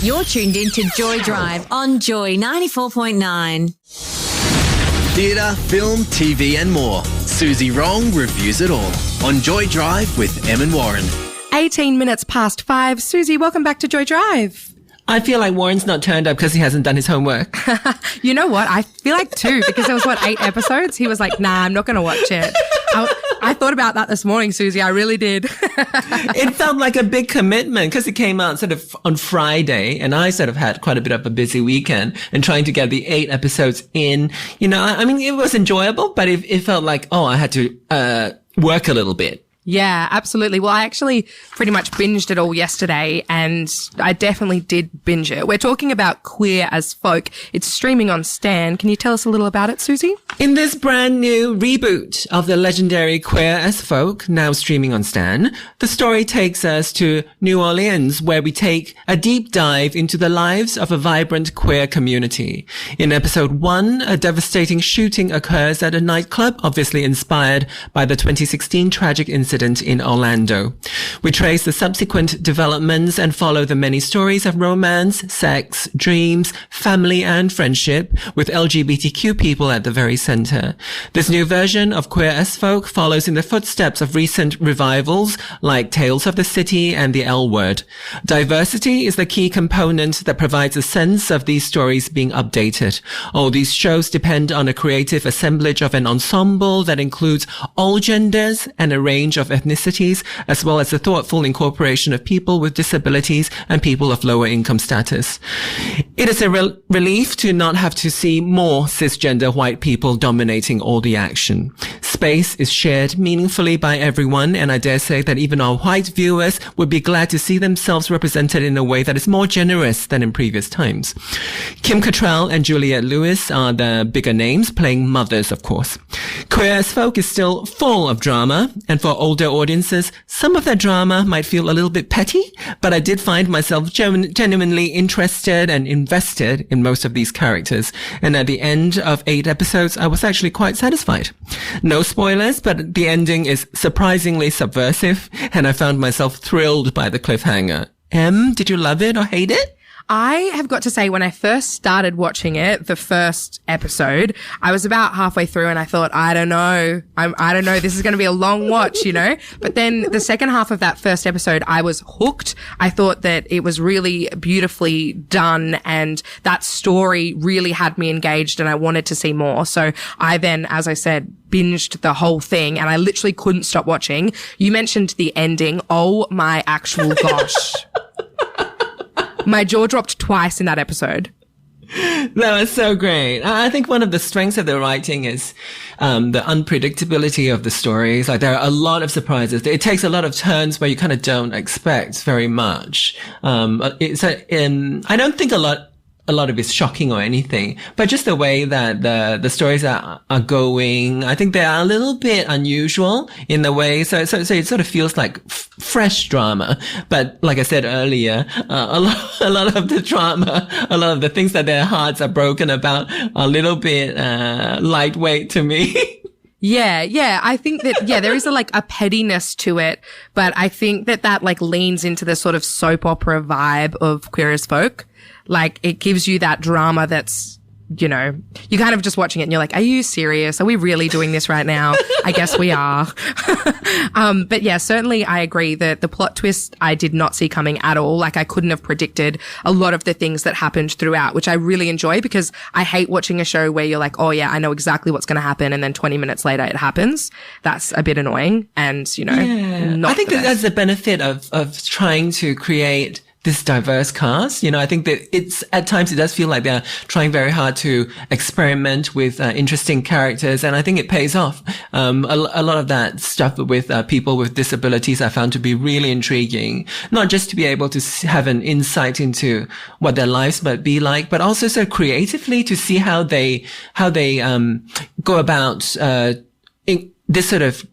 You're tuned in to Joy Drive on Joy 94.9. Theatre, film, TV and more. Suzy Wrong reviews it all on Joy Drive with Em and Warren. 18 minutes past 5. Suzy, welcome back to Joy Drive. I feel like Warren's not turned up because he hasn't done his homework. You know what? I feel like 2, because there was, 8 episodes? He was like, nah, I'm not going to watch it. I thought about that this morning, Suzy. I really did. It felt like a big commitment because it came out sort of on Friday, and I sort of had quite a bit of a busy weekend and trying to get the 8 episodes in. You know, I mean, it was enjoyable, but it felt like, I had to work a little bit. Yeah, absolutely. Well, I actually pretty much binged it all yesterday, and I definitely did binge it. We're talking about Queer as Folk. It's streaming on Stan. Can you tell us a little about it, Suzy? In this brand new reboot of the legendary Queer as Folk, now streaming on Stan, the story takes us to New Orleans, where we take a deep dive into the lives of a vibrant queer community. In episode 1, a devastating shooting occurs at a nightclub, obviously inspired by the 2016 tragic incident in Orlando. We trace the subsequent developments and follow the many stories of romance, sex, dreams, family and friendship, with LGBTQ people at the very center. This new version of Queer as Folk follows in the footsteps of recent revivals like Tales of the City and The L Word. Diversity is the key component that provides a sense of these stories being updated. All these shows depend on a creative assemblage of an ensemble that includes all genders and a range of ethnicities, as well as the thoughtful incorporation of people with disabilities and people of lower income status. It is a relief to not have to see more cisgender white people dominating all the action. Space is shared meaningfully by everyone, and I dare say that even our white viewers would be glad to see themselves represented in a way that is more generous than in previous times. Kim Cattrall and Juliette Lewis are the bigger names, playing mothers, of course. Queer as Folk is still full of drama, and for older audiences, some of that drama might feel a little bit petty, but I did find myself genuinely interested and invested in most of these characters. And at the end of 8 episodes, I was actually quite satisfied. No spoilers, but the ending is surprisingly subversive, and I found myself thrilled by the cliffhanger. Em, did you love it or hate it? I have got to say, when I first started watching it, the first episode, I was about halfway through and I thought, I don't know, this is going to be a long watch, you know? But then the second half of that first episode, I was hooked. I thought that it was really beautifully done, and that story really had me engaged, and I wanted to see more. So I then, as I said, binged the whole thing, and I literally couldn't stop watching. You mentioned the ending. Oh my actual gosh. My jaw dropped twice in that episode. That was so great. I think one of the strengths of the writing is the unpredictability of the stories. Like, there are a lot of surprises. It takes a lot of turns where you kind of don't expect very much. I don't think a lot of it's shocking or anything, but just the way that the stories are going, I think they are a little bit unusual in the way. So it sort of feels like fresh drama. But like I said earlier, a lot of the drama, a lot of the things that their hearts are broken about are a little bit lightweight to me. Yeah. I think that, there is a pettiness to it, but I think that leans into the sort of soap opera vibe of Queer as Folk. Like, it gives you that drama that's, you know, you're kind of just watching it and you're like, are you serious? Are we really doing this right now? I guess we are. But yeah, certainly I agree that the plot twist I did not see coming at all. Like, I couldn't have predicted a lot of the things that happened throughout, which I really enjoy, because I hate watching a show where you're like, oh yeah, I know exactly what's going to happen, and then 20 minutes later it happens. That's a bit annoying, and, you know, I think that's the benefit of trying to create this diverse cast. You know, I think that at times it does feel like they're trying very hard to experiment with interesting characters, and I think it pays off. A lot of that stuff with people with disabilities I found to be really intriguing, not just to be able to have an insight into what their lives might be like, but also so creatively to see how they go about this sort of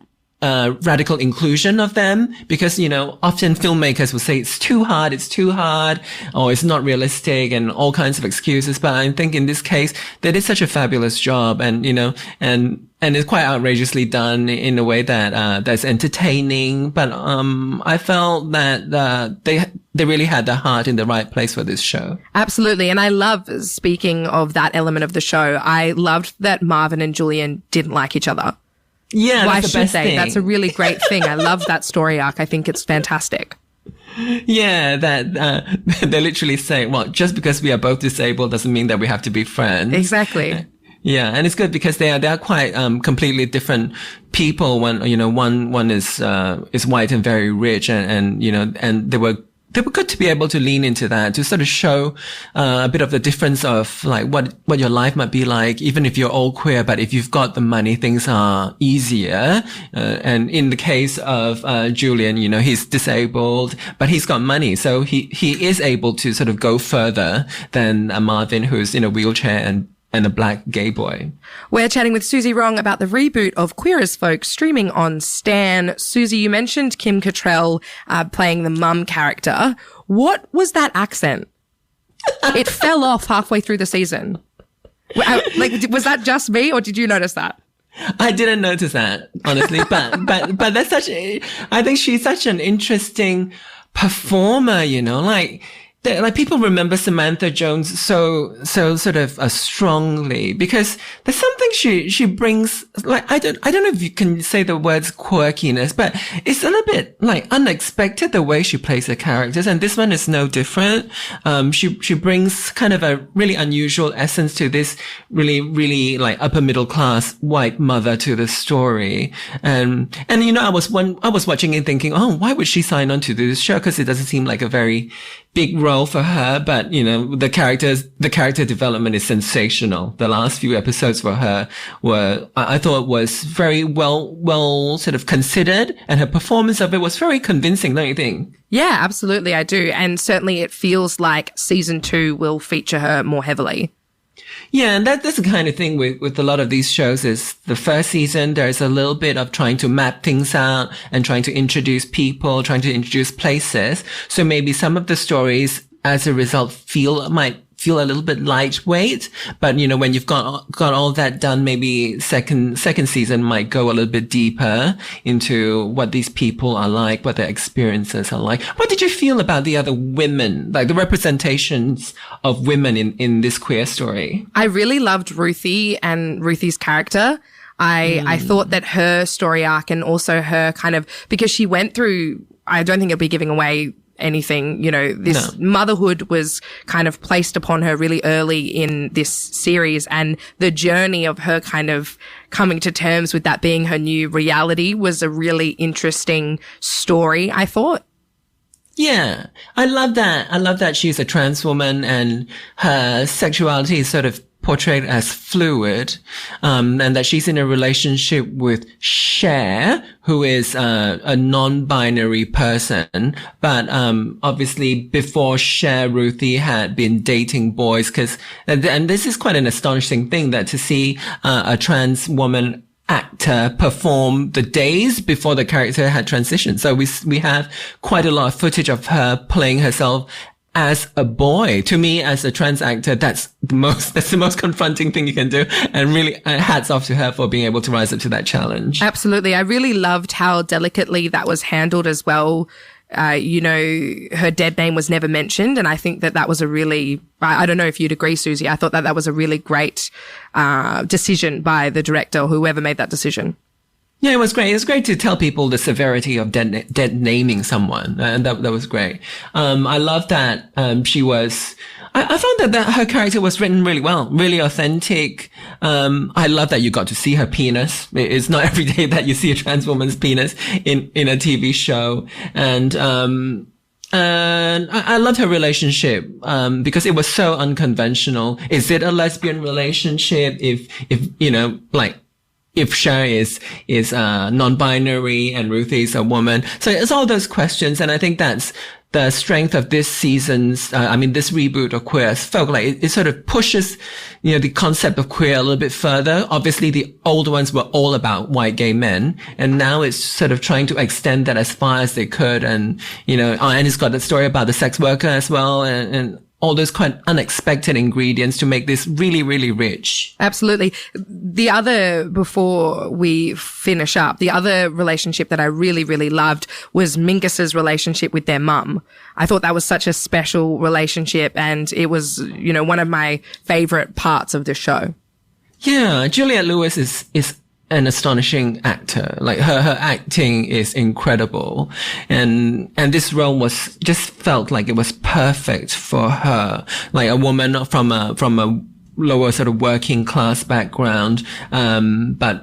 radical inclusion of them, because, you know, often filmmakers will say it's too hard, or it's not realistic and all kinds of excuses. But I think in this case, they did such a fabulous job, and, you know, and it's quite outrageously done in a way that, that's entertaining. But, I felt that, they really had their heart in the right place for this show. Absolutely. And I love, speaking of that element of the show, I loved that Marvin and Julian didn't like each other. Yeah, why that's the should best they? thing. That's a really great thing. I love that story arc. I think it's fantastic. Yeah, that they literally say, well, just because we are both disabled doesn't mean that we have to be friends. Exactly. Yeah, and it's good because they are quite completely different people. One, you know, one is white and very rich, and you know, and they were good to be able to lean into that, to sort of show a bit of the difference of like what your life might be like, even if you're all queer, but if you've got the money, things are easier. And in the case of Julian, you know, he's disabled, but he's got money, so he is able to sort of go further than Marvin, who's in a wheelchair and a black gay boy. We're chatting with Suzy Wrong about the reboot of Queer as Folk streaming on Stan. Suzy, you mentioned Kim Cattrall playing the mum character. What was that accent? It fell off halfway through the season. Like, was that just me, or did you notice that? I didn't notice that, honestly, but that's I think she's such an interesting performer, you know, like people remember Samantha Jones so sort of strongly, because there's something she brings, like, I don't know if you can say the words quirkiness, but it's a little bit like unexpected the way she plays her characters, and this one is no different. She brings kind of a really unusual essence to this really like upper middle class white mother to the story, and you know, I was watching it thinking, oh, why would she sign on to do this show? Because it doesn't seem like a very big role for her, but you know, the character development is sensational. The last few episodes for her I thought was very well sort of considered, and her performance of it was very convincing, don't you think? Yeah, absolutely, I do. And certainly it feels like season 2 will feature her more heavily. Yeah, and that's the kind of thing with a lot of these shows is the first season, there's a little bit of trying to map things out and trying to introduce people, trying to introduce places. So maybe some of the stories as a result might feel a little bit lightweight, but you know, when you've got all that done, maybe second season might go a little bit deeper into what these people are like, what their experiences are like. What did you feel about the other women, like the representations of women in this queer story? I really loved Ruthie and Ruthie's character. I thought that her story arc, and also her kind of, because she went through, I don't think it'll be giving away anything, you know, this motherhood was kind of placed upon her really early in this series, and the journey of her kind of coming to terms with that being her new reality was a really interesting story, I thought. Yeah, I love that. I love that she's a trans woman and her sexuality is sort of portrayed as fluid, and that she's in a relationship with Cher, who is a non-binary person. But obviously before Cher, Ruthie had been dating boys, and this is quite an astonishing thing, that to see a trans woman actor perform the days before the character had transitioned. So we have quite a lot of footage of her playing herself as a boy. To me, as a trans actor, that's the most confronting thing you can do. And really, hats off to her for being able to rise up to that challenge. Absolutely. I really loved how delicately that was handled as well. You know, her dead name was never mentioned. And I think that was a really, I don't know if you'd agree, Suzy. I thought that was a really great, decision by the director or whoever made that decision. Yeah, it was great. It was great to tell people the severity of dead naming someone. And that was great. I love that, she was, I found that her character was written really well, really authentic. I love that you got to see her penis. It's not every day that you see a trans woman's penis in a TV show. And I loved her relationship, because it was so unconventional. Is it a lesbian relationship? If, you know, like, if Cher is non-binary and Ruthie is a woman. So it's all those questions. And I think that's the strength of this season's, this reboot of Queer as Folk. Like it sort of pushes, the concept of queer a little bit further. Obviously, the older ones were all about white gay men, and now it's sort of trying to extend that as far as they could. And, and it's got the story about the sex worker as well, and all those quite unexpected ingredients to make this really, really rich. Absolutely. Before we finish up, the other relationship that I really, really loved was Mingus's relationship with their mum. I thought that was such a special relationship, and it was, one of my favorite parts of the show. Yeah, Juliette Lewis is an astonishing actor. Like her acting is incredible. And this role just felt like it was perfect for her. Like a woman from a lower sort of working class background. But,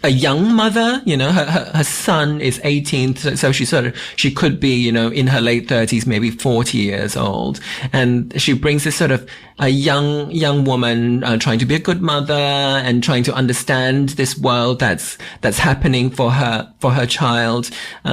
a young mother, her son is 18, so she could be, in her late 30s, maybe 40 years old. And she brings this sort of a young woman, trying to be a good mother and trying to understand this world that's happening for her child.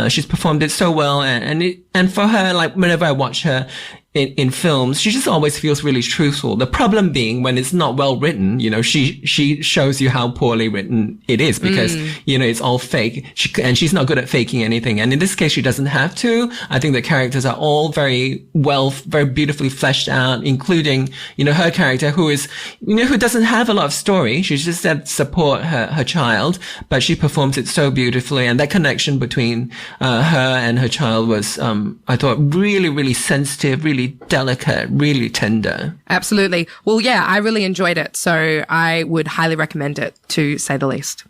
She's performed it so well. And for her, like whenever I watch her, in films, she just always feels really truthful. The problem being when it's not well written, she shows you how poorly written it is because, it's all fake. And she's not good at faking anything. And in this case, she doesn't have to. I think the characters are all very beautifully fleshed out, including, her character who is, who doesn't have a lot of story. She's just there to support her child, but she performs it so beautifully. And that connection between, her and her child was, I thought really, really sensitive, really delicate, really tender. Absolutely. Well, yeah, I really enjoyed it. So I would highly recommend it, to say the least.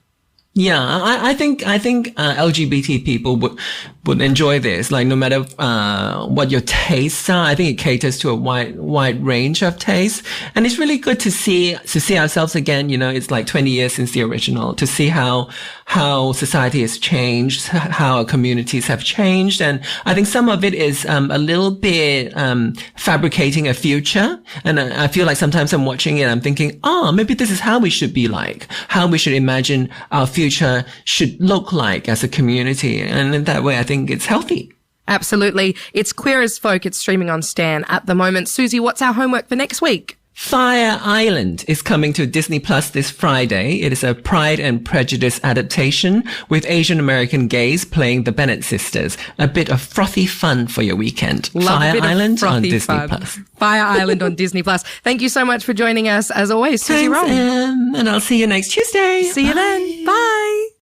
Yeah, I think LGBT people would enjoy this. Like no matter what your tastes are, I think it caters to a wide range of tastes, and it's really good to see ourselves again. It's like 20 years since the original, to see how society has changed, how our communities have changed, and I think some of it is a little bit fabricating a future. And I feel like sometimes I'm watching it, I'm thinking, maybe this is how we should be like, how we should imagine our future should look like as a community. And in that way, I think it's healthy. Absolutely. It's Queer as Folk. It's streaming on Stan at the moment. Suzy, what's our homework for next week? Fire Island is coming to Disney Plus this Friday. It is a Pride and Prejudice adaptation with Asian American gays playing the Bennett sisters. A bit of frothy fun for your weekend. Fire Island on Disney Plus. Fire Island on Disney Plus. Thank you so much for joining us as always, Suzy Wrong. And I'll see you next Tuesday. See you then. Bye.